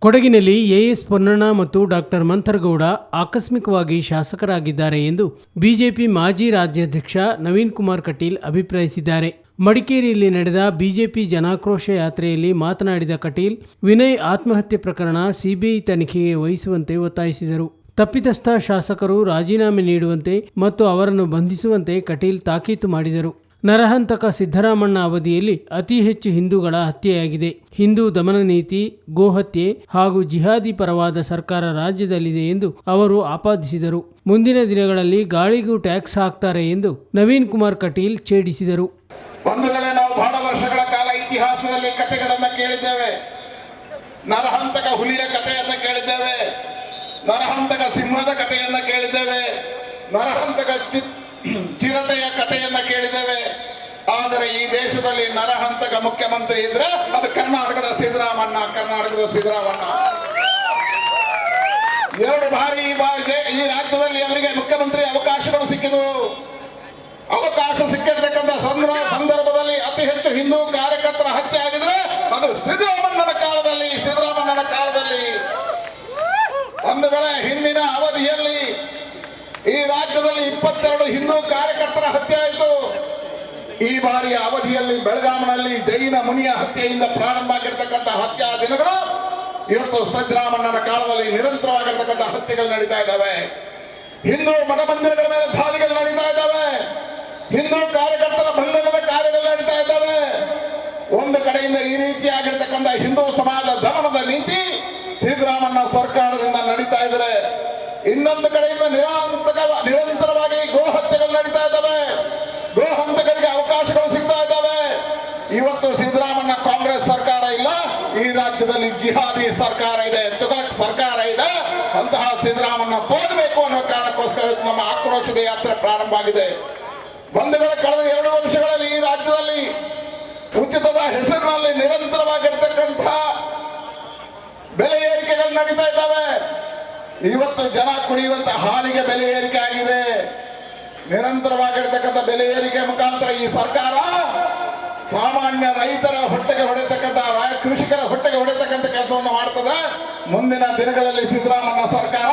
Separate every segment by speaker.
Speaker 1: ಕೊಡಗಿನಲ್ಲಿ ಎಎಸ್ ಪೊನ್ನಣ್ಣ ಮತ್ತು ಡಾಕ್ಟರ್ ಮಂಥರ್ಗೌಡ ಆಕಸ್ಮಿಕವಾಗಿ ಶಾಸಕರಾಗಿದ್ದಾರೆ ಎಂದು ಬಿಜೆಪಿ ಮಾಜಿ ರಾಜ್ಯಾಧ್ಯಕ್ಷ ನವೀನ್ ಕುಮಾರ್ ಕಟೀಲ್ ಅಭಿಪ್ರಾಯಿಸಿದ್ದಾರೆ. ಮಡಿಕೇರಿಯಲ್ಲಿ ನಡೆದ ಬಿಜೆಪಿ ಜನಾಕ್ರೋಶ ಯಾತ್ರೆಯಲ್ಲಿ ಮಾತನಾಡಿದ ಕಟೀಲ್, ವಿನಯ್ ಆತ್ಮಹತ್ಯೆ ಪ್ರಕರಣ ಸಿಬಿಐ ತನಿಖೆಗೆ ವಹಿಸುವಂತೆ ಒತ್ತಾಯಿಸಿದರು. ತಪ್ಪಿತಸ್ಥ ಶಾಸಕರು ರಾಜೀನಾಮೆ ನೀಡುವಂತೆ ಮತ್ತು ಅವರನ್ನು ಬಂಧಿಸುವಂತೆ ಕಟೀಲ್ ತಾಕೀತು ಮಾಡಿದರು. ನರಹಂತಕ ಸಿದ್ದರಾಮಣ್ಣ ಅವಧಿಯಲ್ಲಿ ಅತಿ ಹೆಚ್ಚು ಹಿಂದೂಗಳ ಹತ್ಯೆಯಾಗಿದೆ. ಹಿಂದೂ ದಮನ ನೀತಿ, ಗೋಹತ್ಯೆ ಹಾಗೂ ಜಿಹಾದಿ ಪರವಾದ ಸರ್ಕಾರ ರಾಜ್ಯದಲ್ಲಿದೆ ಎಂದು ಅವರು ಆಪಾದಿಸಿದರು. ಮುಂದಿನ ದಿನಗಳಲ್ಲಿ ಗಾಳಿಗೂ ಟ್ಯಾಕ್ಸ್ ಹಾಕ್ತಾರೆ ಎಂದು ನವೀನ್ ಕುಮಾರ್ ಕಟೀಲ್ ಛೇಡಿಸಿದರು.
Speaker 2: ಬಂಧುಗಳೇ, ನಾವು ಬಹಳ ವರ್ಷಗಳ ಕಾಲ ಇತಿಹಾಸದಲ್ಲಿ ಕಥೆಗಳನ್ನು ಕೇಳಿದ್ದೇವೆ. ನರಹಂತಕ ಹುಲಿಯ ಕಥೆಯನ್ನು ಕೇಳಿದ್ದೇವೆ, ನರಹಂತಕ ಸಿಂಹದ ಕಥೆಯನ್ನು ಕೇಳಿದ್ದೇವೆ, ನರಹಂತಕ ಚಿರತೆಯ ಕಥೆಯನ್ನ ಕೇಳಿದ್ದೇವೆ. ಆದರೆ ಈ ದೇಶದಲ್ಲಿ ನರಹಂತಕ ಮುಖ್ಯಮಂತ್ರಿ ಇದ್ರೆ ಅದು ಕರ್ನಾಟಕದ ಸಿದ್ದರಾಮಣ್ಣ. 2 ಬಾರಿ ಈ ರಾಜ್ಯದಲ್ಲಿ ಅವರಿಗೆ ಮುಖ್ಯಮಂತ್ರಿ ಅವಕಾಶಗಳು ಸಿಕ್ಕಿದವು. ಅವಕಾಶ ಸಿಕ್ಕಿರ್ತಕ್ಕಂಥ ಸಂದರ್ಭದಲ್ಲಿ ಅತಿ ಹೆಚ್ಚು ಹಿಂದೂ ಕಾರ್ಯಕರ್ತರ ಹತ್ಯೆ ಆಗಿದ್ರೆ ಅದು ಸಿದ್ದರಾಮಣ್ಣನ ಕಾಲದಲ್ಲಿ. ಒಂದು ವೇಳೆ ಹಿಂದಿನ ಅವಧಿಯಲ್ಲಿ ಈ ರಾಜ್ಯದಲ್ಲಿ 22 ಹಿಂದೂ ಕಾರ್ಯಕರ್ತರ ಹತ್ಯೆ ಆಯಿತು. ಈ ಬಾರಿಯ ಅವಧಿಯಲ್ಲಿ ಬೆಳಗಾವಿನಲ್ಲಿ ಜೈನ ಮುನಿಯ ಹತ್ಯೆಯಿಂದ ಪ್ರಾರಂಭ ಆಗಿರ್ತಕ್ಕಂಥ ಹತ್ಯಾ ದಿನಗಳು ಇವತ್ತು ಸಿದ್ದರಾಮಣ್ಣನ ಕಾಲದಲ್ಲಿ ನಿರಂತರವಾಗಿರ್ತಕ್ಕಂಥ ಹತ್ಯೆಗಳು ನಡೀತಾ ಇದ್ದಾವೆ. ಹಿಂದೂ ಮಠ ಮಂದಿರಗಳ ಮೇಲೆ ದಾಳಿಗಳು ನಡೀತಾ ಇದ್ದಾವೆ. ಹಿಂದೂ ಕಾರ್ಯಕರ್ತರ ಬಂಧನದ ಕಾರ್ಯಗಳು ನಡೀತಾ ಇದ್ದಾವೆ. ಒಂದು ಕಡೆಯಿಂದ ಈ ರೀತಿಯಾಗಿರ್ತಕ್ಕಂಥ ಹಿಂದೂ ಸಮಾಜ ದಮನದ ನೀತಿ ಸಿದ್ದರಾಮಣ್ಣ ಸರ್ಕಾರದಿಂದ ನಡೀತಾ ಇದ್ದಾರೆ. ಇನ್ನೊಂದು ಕಡೆಯಿಂದ ನಿರಂತರವಾಗಿ ಗೋಹತ್ಯೆಗಳು ನಡೀತಾ ಇದ್ದಾವೆ. ಗೋಹಂತಕರಿಗೆ ಅವಕಾಶಗಳು ಸಿಗ್ತಾ ಇದ್ದಾವೆ. ಇವತ್ತು ಸಿದ್ದರಾಮಣ್ಣ ಕಾಂಗ್ರೆಸ್ ಸರ್ಕಾರ ಇಲ್ಲ, ಈ ರಾಜ್ಯದಲ್ಲಿ ಜಿಹಾದಿ ಸರ್ಕಾರ ಇದೆ, ತುಘಲಕ್ ಸರ್ಕಾರ ಇದೆ. ಅಂತಹ ಸಿದ್ದರಾಮಣ್ಣ ಹೋಗಬೇಕು ಅನ್ನೋ ಕಾರಣಕ್ಕೋಸ್ಕರ ನಮ್ಮ ಆಕ್ರೋಶದ ಯಾತ್ರೆ ಪ್ರಾರಂಭ ಆಗಿದೆ. ಬಂಧುಗಳ ಕಳೆದ 2 ವರ್ಷಗಳಲ್ಲಿ ಈ ರಾಜ್ಯದಲ್ಲಿ ಉಚಿತದ ಹೆಸರಿನಲ್ಲಿ ನಿರಂತರವಾಗಿರ್ತಕ್ಕಂಥ ಬೆಲೆ ಏರಿಕೆಗಳು ನಡೀತಾ ಇದ್ದಾವೆ. ಇವತ್ತು ಜನ ಕುಡಿಯುವಂತ ಹಾಲಿಗೆ ಬೆಲೆ ಏರಿಕೆ ಆಗಿದೆ. ನಿರಂತರವಾಗಿರ್ತಕ್ಕಂಥ ಬೆಲೆ ಏರಿಕೆ ಮುಖಾಂತರ ಈ ಸರ್ಕಾರ ಸಾಮಾನ್ಯ ರೈತರ ಹೊಟ್ಟೆಗೆ ಹೊಡೆತಕ್ಕಂಥ, ಕೃಷಿಕರ ಹೊಟ್ಟೆಗೆ ಹೊಡೆತಕ್ಕಂಥ ಕೆಲಸವನ್ನು ಮಾಡ್ತದೆ. ಮುಂದಿನ ದಿನಗಳಲ್ಲಿ ಸಿದ್ದರಾಮಣ್ಣ ಸರ್ಕಾರ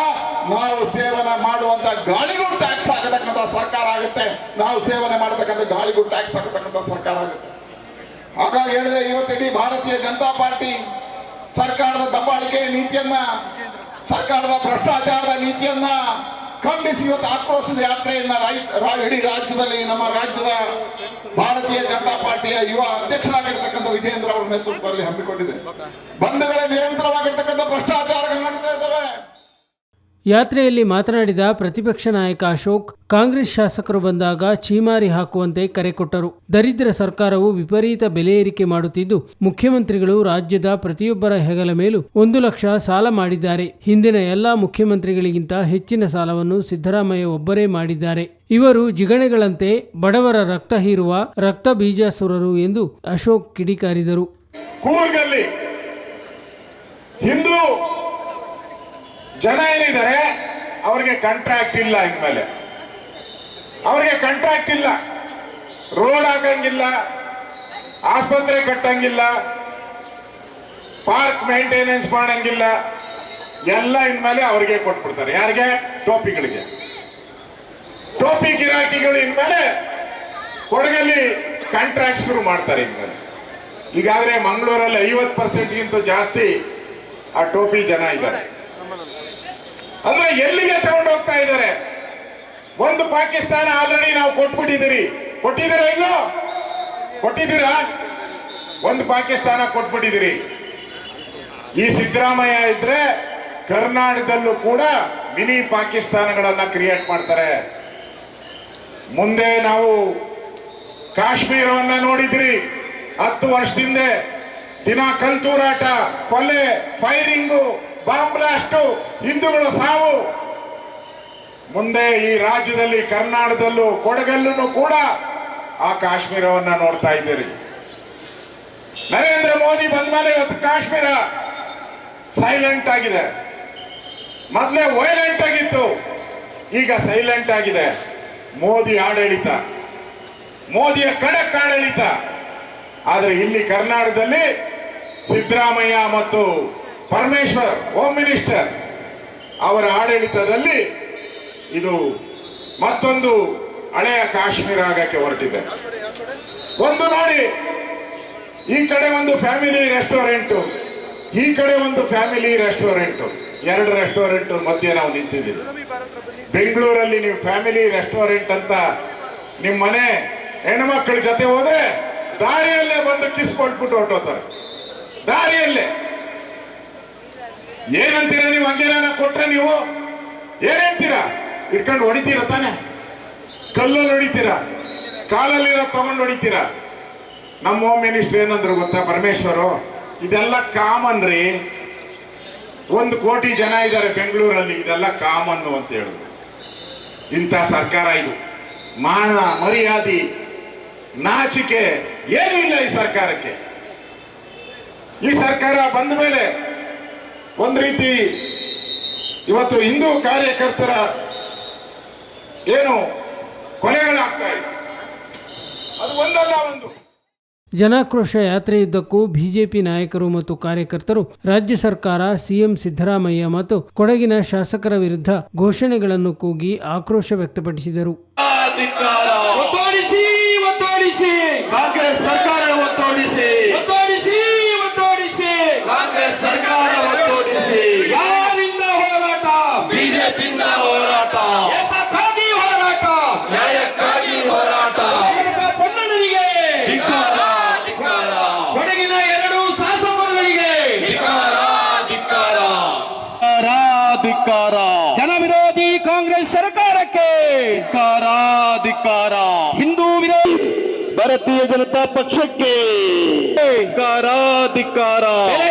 Speaker 2: ನಾವು ಸೇವನೆ ಮಾಡುವಂತ ಗಾಳಿಗೂ ಟ್ಯಾಕ್ಸ್ ಆಗತಕ್ಕಂಥ ಸರ್ಕಾರ ಆಗುತ್ತೆ. ನಾವು ಸೇವನೆ ಮಾಡತಕ್ಕಂಥ ಗಾಳಿಗೂ ಟ್ಯಾಕ್ಸ್ ಆಗತಕ್ಕಂಥ ಸರ್ಕಾರ ಆಗುತ್ತೆ. ಹಾಗಾಗಿ ಹೇಳಿದೆ, ಇವತ್ತು ಇಡೀ ಭಾರತೀಯ ಜನತಾ ಪಾರ್ಟಿ ಸರ್ಕಾರದ ದಬ್ಬಾಳಿಕೆ ನೀತಿಯನ್ನ, ಸರ್ಕಾರದ ಭ್ರಷ್ಟಾಚಾರದ ನೀತಿಯನ್ನ ಖಂಡಿಸಿ ಇವತ್ತು ಆಕ್ರೋಶದ ಯಾತ್ರೆಯನ್ನ ಇಡೀ ರಾಜ್ಯದಲ್ಲಿ ನಮ್ಮ ರಾಜ್ಯದ ಭಾರತೀಯ ಜನತಾ ಪಾರ್ಟಿಯ ಯುವ ಅಧ್ಯಕ್ಷರಾಗಿರ್ತಕ್ಕಂಥ ವಿಜೇಂದ್ರ ಅವರ ನೇತೃತ್ವದಲ್ಲಿ ಹಮ್ಮಿಕೊಂಡಿದೆ. ಬಂಧುಗಳೇ, ನಿರಂತರವಾಗಿರ್ತಕ್ಕಂಥ ಭ್ರಷ್ಟಾಚಾರಗಳು ನಡೀತಾ ಇದ್ದಾವೆ.
Speaker 1: ಯಾತ್ರೆಯಲ್ಲಿ ಮಾತನಾಡಿದ ಪ್ರತಿಪಕ್ಷ ನಾಯಕ ಅಶೋಕ್, ಕಾಂಗ್ರೆಸ್ ಶಾಸಕರು ಬಂದಾಗ ಛೀಮಾರಿ ಹಾಕುವಂತೆ ಕರೆ ಕೊಟ್ಟರು. ದರಿದ್ರ ಸರ್ಕಾರವು ವಿಪರೀತ ಬೆಲೆ ಏರಿಕೆ ಮಾಡುತ್ತಿದ್ದು, ಮುಖ್ಯಮಂತ್ರಿಗಳು ರಾಜ್ಯದ ಪ್ರತಿಯೊಬ್ಬರ ಹೆಗಲ ಮೇಲೂ 1 ಲಕ್ಷ ಸಾಲ ಮಾಡಿದ್ದಾರೆ. ಹಿಂದಿನ ಎಲ್ಲಾ ಮುಖ್ಯಮಂತ್ರಿಗಳಿಗಿಂತ ಹೆಚ್ಚಿನ ಸಾಲವನ್ನು ಸಿದ್ದರಾಮಯ್ಯ ಒಬ್ಬರೇ ಮಾಡಿದ್ದಾರೆ. ಇವರು ಜಿಗಣೆಗಳಂತೆ ಬಡವರ ರಕ್ತ ಹೀರುವ ರಕ್ತ ಬೀಜಾಸುರರು ಎಂದು ಅಶೋಕ್ ಕಿಡಿಕಾರಿದರು.
Speaker 2: ಕೂರ್ಗಲ್ಲಿ ಹಿಂದೂ ಜನ ಏನಿದ್ದಾರೆ ಅವರಿಗೆ ಕಾಂಟ್ರಾಕ್ಟ್ ಇಲ್ಲ. ಇನ್ಮೇಲೆ ಅವರಿಗೆ ಕಾಂಟ್ರಾಕ್ಟ್ ಇಲ್ಲ, ರೋಡ್ ಹಾಕಂಗಿಲ್ಲ, ಆಸ್ಪತ್ರೆ ಕಟ್ಟಂಗಿಲ್ಲ, ಪಾರ್ಕ್ ಮೇಂಟೆನೆನ್ಸ್ ಮಾಡಂಗಿಲ್ಲ. ಎಲ್ಲ ಇನ್ಮೇಲೆ ಅವರಿಗೆ ಕೊಟ್ಬಿಡ್ತಾರೆ. ಯಾರಿಗೆ? ಟೋಪಿಗಳಿಗೆ. ಟೋಪಿ ಗಿರಾಕಿಗಳು ಇನ್ಮೇಲೆ ಕೊಡಗಲ್ಲಿ ಕಾಂಟ್ರಾಕ್ಟ್ ಶುರು ಮಾಡ್ತಾರೆ. ಇನ್ಮೇಲೆ ಈಗಾಗಲೇ ಮಂಗಳೂರಲ್ಲಿ 50% ಜಾಸ್ತಿ ಆ ಟೋಪಿ ಜನ ಇದ್ದಾರೆ. ಅಂದ್ರೆ ಎಲ್ಲಿಗೆ ತಗೊಂಡು ಹೋಗ್ತಾ ಇದ್ದಾರೆ? ಒಂದು ಪಾಕಿಸ್ತಾನ ಆಲ್ರೆಡಿ ನಾವು ಕೊಟ್ಟಿದ್ದೀರಾ? ಇಲ್ಲೋ ಕೊಟ್ಟಿದ್ದೀರಾ? ಒಂದು ಪಾಕಿಸ್ತಾನ ಕೊಟ್ಬಿಟ್ಟಿದ್ದೀರಿ. ಈ ಸಿದ್ದರಾಮಯ್ಯ ಇದ್ರೆ ಕರ್ನಾಟಕದಲ್ಲೂ ಕೂಡ ಮಿನಿ ಪಾಕಿಸ್ತಾನಗಳನ್ನ ಕ್ರಿಯೇಟ್ ಮಾಡ್ತಾರೆ. ಮುಂದೆ ನಾವು ಕಾಶ್ಮೀರವನ್ನ ನೋಡಿದ್ರಿ. 10 ವರ್ಷದಿಂದ ದಿನ ಕಲ್ತೂರಾಟ, ಕೊಲೆ, ಫೈರಿಂಗು, ಬಾಂಬ್ ಬ್ಲಾಸ್ಟ್, ಹಿಂದೂಗಳ ಸಾವು. ಮುಂದೆ ಈ ರಾಜ್ಯದಲ್ಲಿ ಕರ್ನಾಟಕದಲ್ಲೂ ಕೊಡಗಲ್ಲೂ ಕೂಡ ಆ ಕಾಶ್ಮೀರವನ್ನ ನೋಡ್ತಾ ಇದ್ದೀರಿ. ನರೇಂದ್ರ ಮೋದಿ ಬಂದ ಮೇಲೆ ಇವತ್ತು ಕಾಶ್ಮೀರ ಸೈಲೆಂಟ್ ಆಗಿದೆ. ಮೊದಲೇ ವೈಲೆಂಟ್ ಆಗಿತ್ತು, ಈಗ ಸೈಲೆಂಟ್ ಆಗಿದೆ. ಮೋದಿ ಆಡಳಿತ, ಮೋದಿಯ ಖಡಕ್ ಆಡಳಿತ. ಆದರೆ ಇಲ್ಲಿ ಕರ್ನಾಟಕದಲ್ಲಿ ಸಿದ್ದರಾಮಯ್ಯ ಮತ್ತು
Speaker 3: ಪರಮೇಶ್ವರ್ ಹೋಮ್ ಮಿನಿಸ್ಟರ್ ಅವರ ಆಡಳಿತದಲ್ಲಿ ಇದು ಮತ್ತೊಂದು ಹಳೆಯ ಕಾಶ್ಮೀರ ಆಗಕ್ಕೆ ಹೊರಟಿದೆ. ಒಂದು ನೋಡಿ, ಈ ಕಡೆ ಒಂದು ಫ್ಯಾಮಿಲಿ ರೆಸ್ಟೋರೆಂಟು, ಈ ಕಡೆ ಒಂದು ಫ್ಯಾಮಿಲಿ ರೆಸ್ಟೋರೆಂಟು, ಎರಡು ರೆಸ್ಟೋರೆಂಟ್ ಮಧ್ಯೆ ನಾವು ನಿಂತಿದ್ದೀವಿ. ಬೆಂಗಳೂರಲ್ಲಿ ನೀವು ಫ್ಯಾಮಿಲಿ ರೆಸ್ಟೋರೆಂಟ್ ಅಂತ ನಿಮ್ಮ ಮನೆ ಹೆಣ್ಮಕ್ಳ ಜೊತೆ ಹೋದ್ರೆ ದಾರಿಯಲ್ಲೇ ಬಂದು ಕಿಸ್ ಕೊಟ್ಬಿಟ್ಟು ಹೊರಟೋತಾರೆ. ದಾರಿಯಲ್ಲೇ ಏನಂತೀರ ನೀವು? ಹಂಗೇನ ಕೊಟ್ರೆ ನೀವು ಏನೇಂತೀರಾ? ಇಟ್ಕೊಂಡು ಹೊಡಿತೀರ ತಾನೆ? ಕಲ್ಲಲ್ಲಿ ಹೊಡಿತೀರಾ, ಕಾಲಲ್ಲಿರೋ ತಗೊಂಡು ಹೊಡಿತೀರಾ. ನಮ್ಮ ಹೋಮ್ ಮಿನಿಸ್ಟರ್ ಏನಂದ್ರು ಗೊತ್ತಾ ಪರಮೇಶ್ವರು? ಇದೆಲ್ಲ ಕಾಮನ್ ರೀ, 1 ಕೋಟಿ ಜನ ಇದ್ದಾರೆ ಬೆಂಗಳೂರಲ್ಲಿ, ಇದೆಲ್ಲ ಕಾಮನ್ ಅಂತ ಹೇಳಿದ್ರು. ಇಂಥ ಸರ್ಕಾರ ಇದು. ಮಾನ ಮರ್ಯಾದೆ ನಾಚಿಕೆ ಏನೂ ಇಲ್ಲ ಈ ಸರ್ಕಾರಕ್ಕೆ. ಈ ಸರ್ಕಾರ ಬಂದ ಮೇಲೆ ಒಂದು ರೀತಿ ಇವತ್ತು ಹಿಂದೂ ಕಾರ್ಯಕರ್ತರ ಏನು ಕೊಲೆಗಳಾಗ್ತಾ ಇದೆ, ಅದು ಒಂದಲ್ಲ ಒಂದು.
Speaker 1: ಜನಾಕ್ರೋಶ ಯಾತ್ರೆಯುದ್ದಕ್ಕೂ ಬಿಜೆಪಿ ನಾಯಕರು ಮತ್ತು ಕಾರ್ಯಕರ್ತರು ರಾಜ್ಯ ಸರ್ಕಾರ, ಸಿಎಂ ಸಿದ್ದರಾಮಯ್ಯ ಮತ್ತು ಕೊಡಗಿನ ಶಾಸಕರ ವಿರುದ್ಧ ಘೋಷಣೆಗಳನ್ನು ಕೂಗಿ ಆಕ್ರೋಶ ವ್ಯಕ್ತಪಡಿಸಿದರು.
Speaker 4: ಒತ್ತೋಡಿಸಿ ಒತ್ತೋಡಿಸಿ
Speaker 3: ಕಾಂಗ್ರೆಸ್ ಸರ್ಕಾರ ಒತ್ತೋಡಿಸಿ,
Speaker 4: ಒತ್ತೋಡಿಸಿ ಒತ್ತೋಡಿಸಿ
Speaker 3: ಕಾಂಗ್ರೆಸ್ ಸರ್ಕಾರ ಒತ್ತೋಡಿಸಿ.
Speaker 4: ಯಾರಿಂದ ಹೋರಾಟ?
Speaker 3: ಬಿಜೆಪಿಯಿಂದ ಹೋರಾಟ,
Speaker 4: ಏತಕ್ಕಾಗಿ ಹೋರಾಟ?
Speaker 3: ನ್ಯಾಯಕ್ಕಾಗಿ ಹೋರಾಟ.
Speaker 4: ಪೊನ್ನಣ್ಣನಿಗೆ
Speaker 3: ಧಿಕ್ಕಾರ, ಧಿಕ್ಕಾರ,
Speaker 4: ಕೊಡಗಿನ 2 ಶಾಸಕರುಗಳಿಗೆ
Speaker 3: ಧಿಕ್ಕಾರ, ಧಿಕ್ಕಾರ, ಧಿಕ್ಕಾರ,
Speaker 4: ಜನವಿರೋಧಿ ಕಾಂಗ್ರೆಸ್ ಸರ್ಕಾರಕ್ಕೆ
Speaker 3: ಧಿಕ್ಕಾರ, ಧಿಕ್ಕಾರ,
Speaker 4: ಹಿಂದೂ ವಿರೋಧಿ
Speaker 3: ಭಾರತೀಯ ಜನತಾ ಪಕ್ಷಕ್ಕೆ ಧಿಕ್ಕಾರ, ಧಿಕ್ಕಾರ.
Speaker 4: ಬೆಲೆ